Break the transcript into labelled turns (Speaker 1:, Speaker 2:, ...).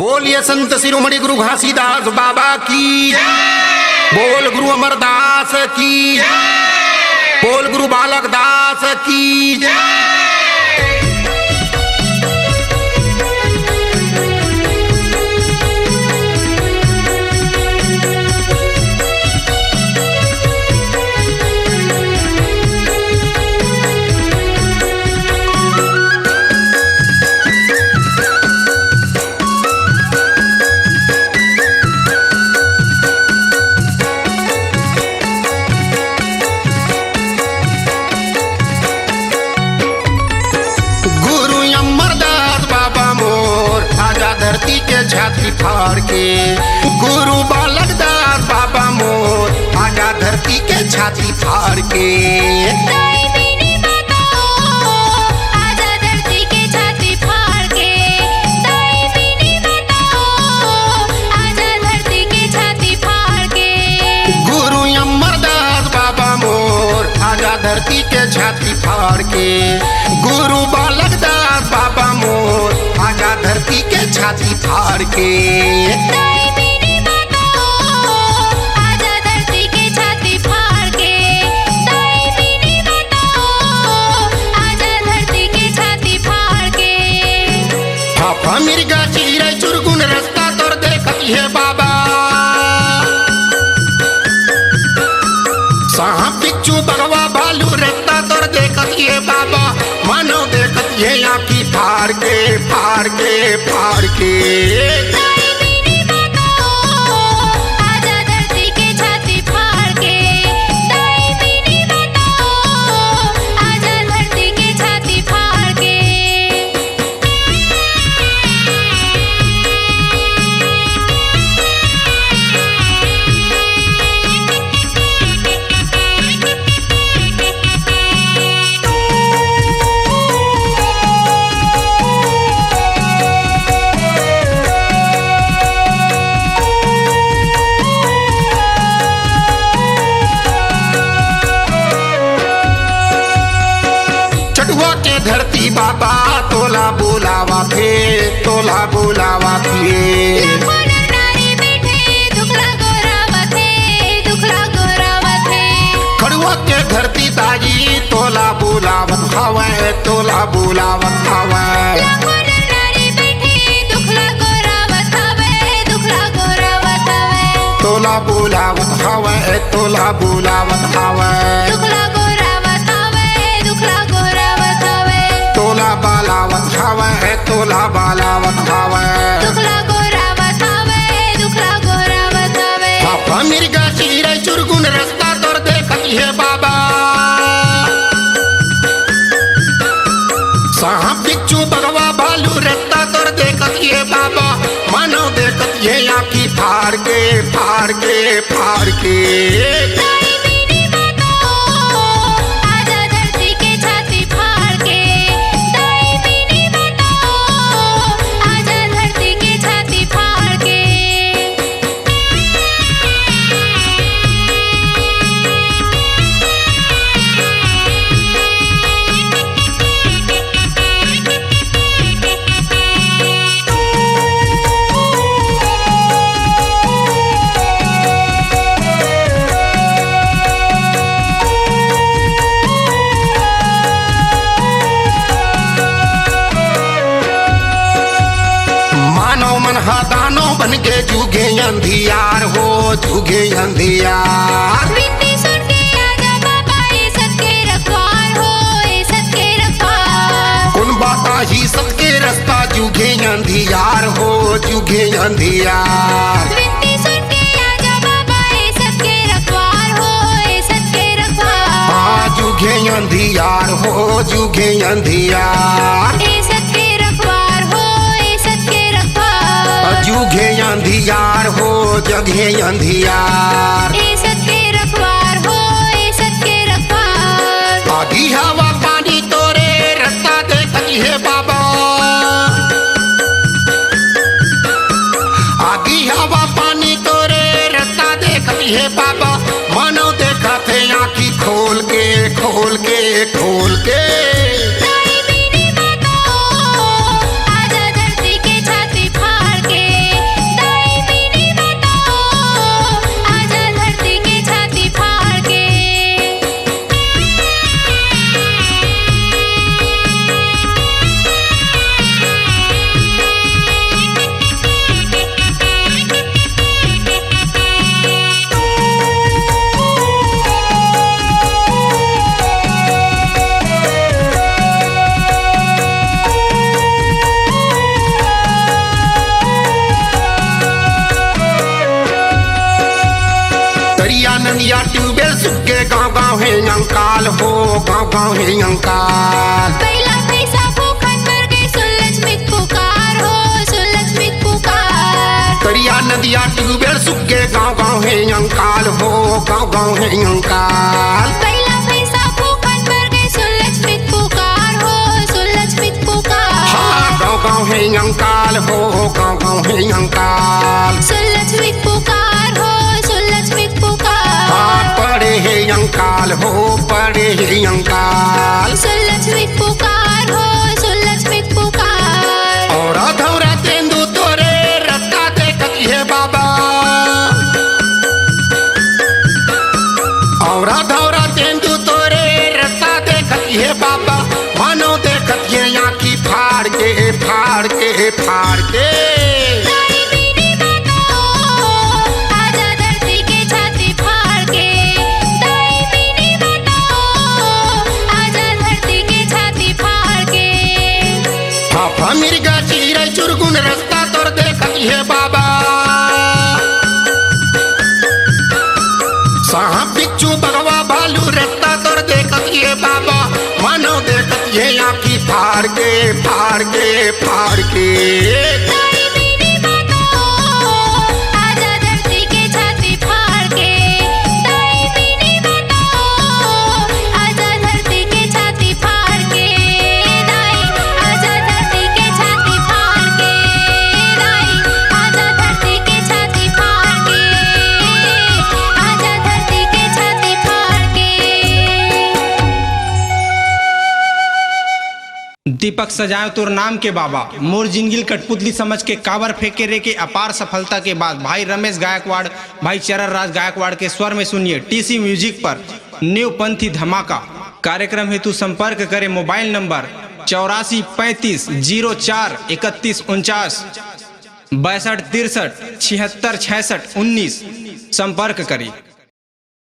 Speaker 1: बोलिए संत शिरोमणि गुरु घासीदास बाबा की, बोल गुरु अमरदास की, बोल गुरु बालक दास की। धरती के छाती फाड़ के गुरु बालक दास बाबा मोर आजा धरती के छाती फाड़ के।
Speaker 2: आजा धरती के छाती फाड़ के, आजा धरती के छाती फाड़ के।
Speaker 1: गुरु अमरदास बाबा मोर आजा धरती के छाती फाड़ के, गुरु बालक दास बाबा मोर आजा धरती के छाती फाड़ के।
Speaker 2: आजा धरती के छाती फाड़ के, आजा धरती के छाती फाड़ के।
Speaker 1: फाफा मिर्गा चिड़ै चुरगुन रास्ता तोर देखती है बाबा, सांप बिच्छू बगवा भालू रास्ता तोर देखती है बाबा, मानो देखती है आँखी फाड़ के फाड़ के फाड़ के।
Speaker 2: आजा धरती के छाती फाड़ के, आजा धरती के छाती फाड़ के।
Speaker 1: धरती बाबा तोला बुलावा थे, तोला बुलावा थे। खड़ुआ के धरती ताजी तोला बुलावत हवे, तोला बुलावत हवे। तोला बुलावत हवे, तोला बुलावत हवे। तोला बालावत हवे, तोला बालावत हवे। फाफा मिर्गा चिड़ै चुरगुन रास्ता तोर देखती है बाबा, सांप बिच्छू बगवा भालू रास्ता तोर देखती है बाबा, मानो देखती है आँखी फाड़ के फाड़ के फाड़ के। दानो बन के जुगे अंधियार हो, जुगे अंधियार। कौन बाता ही सबके रास्ता जुगे अंधियार हो, जुगे अंधियार। हाँ जुगे अंधियार हो, जुगे अंधियार। जुगे अंधियार हो, जगे अंधियार। आधी हवा पानी तोरे रास्ता देखती है बाबा, आधी हवा पानी तोरे रास्ता देखती है बाबा, मानो देखा थे आँखी खोल के खोल के खोल के।
Speaker 2: आजा धरती के छाती फाड़ के।
Speaker 1: हो गाँव गाँव है अंकाल।
Speaker 2: पहिला पैसा भूखन मर गई सुन लक्ष्मी पुकार हो, सुन लक्ष्मी पुकार।
Speaker 1: दरिया नदिया ट्यूबवेल सूख गए गाँव गाँव है अंकाल हो गाँव गाँव है अंकाल।
Speaker 2: पहिला पैसा भूखन मर गई सुन लक्ष्मी पुकार हो, सुन लक्ष्मी पुकार।
Speaker 1: हाँ गाँव गाँव है अंकाल हो गाँव गाँव है अंकाल।
Speaker 2: सुन लक्ष्मी पुकार हो, सुन लक्ष्मी पुकार।
Speaker 1: हाँ पड़े है अंकाल हो पड़े है अंकाल।
Speaker 2: सुन लक्ष्मी पुकार हो, सुन लक्ष्मी पुकार।
Speaker 1: और धौरा तेंदु तोरे रत्ता देखत है बाबा। और धौरा तेंदु तोरे रत्ता देखत है बाबा। मानो देखत है आँखी फाड़ के फाड़ के फाड़ के।
Speaker 2: दाई बीनी बातो, आजा धरती के छाती फाड़ के। दाई बीनी बातो, आजा धरती के छाती फाड़ के।
Speaker 1: फाफा मिर्गा चिड़ै चुरगुन रास्ता तोर देखत है बाबा। सांप बिच्छू बगवा भालू रास्ता तोर देखत है बाबा। मानो देखत है आँखी फाड़ के फाड़ के फाड़ के।
Speaker 2: दाई बीनी बातो, आजा धरती के छाती फाड़ के। दाई बीनी बातो, आजा धरती के छाती फाड़ के। दाई आजा धरती के छाती फाड़ के। दाई आजा धरती के छाती फाड़ के। आजा धरती के छाती फाड़ के।
Speaker 3: दीपक सजाए तोर नाम के बाबा, मोर जिंदगी कठपुतली समझ के काबर फेंके रे के अपार सफलता के बाद भाई रमेश गायकवाड़, भाई चरण राज गायकवाड़ के स्वर में सुनिए टीसी म्यूजिक पर न्यू पंथी धमाका। कार्यक्रम हेतु संपर्क करें मोबाइल नंबर 84 35 04 31 49 62 63 76 66 19 संपर्क करें।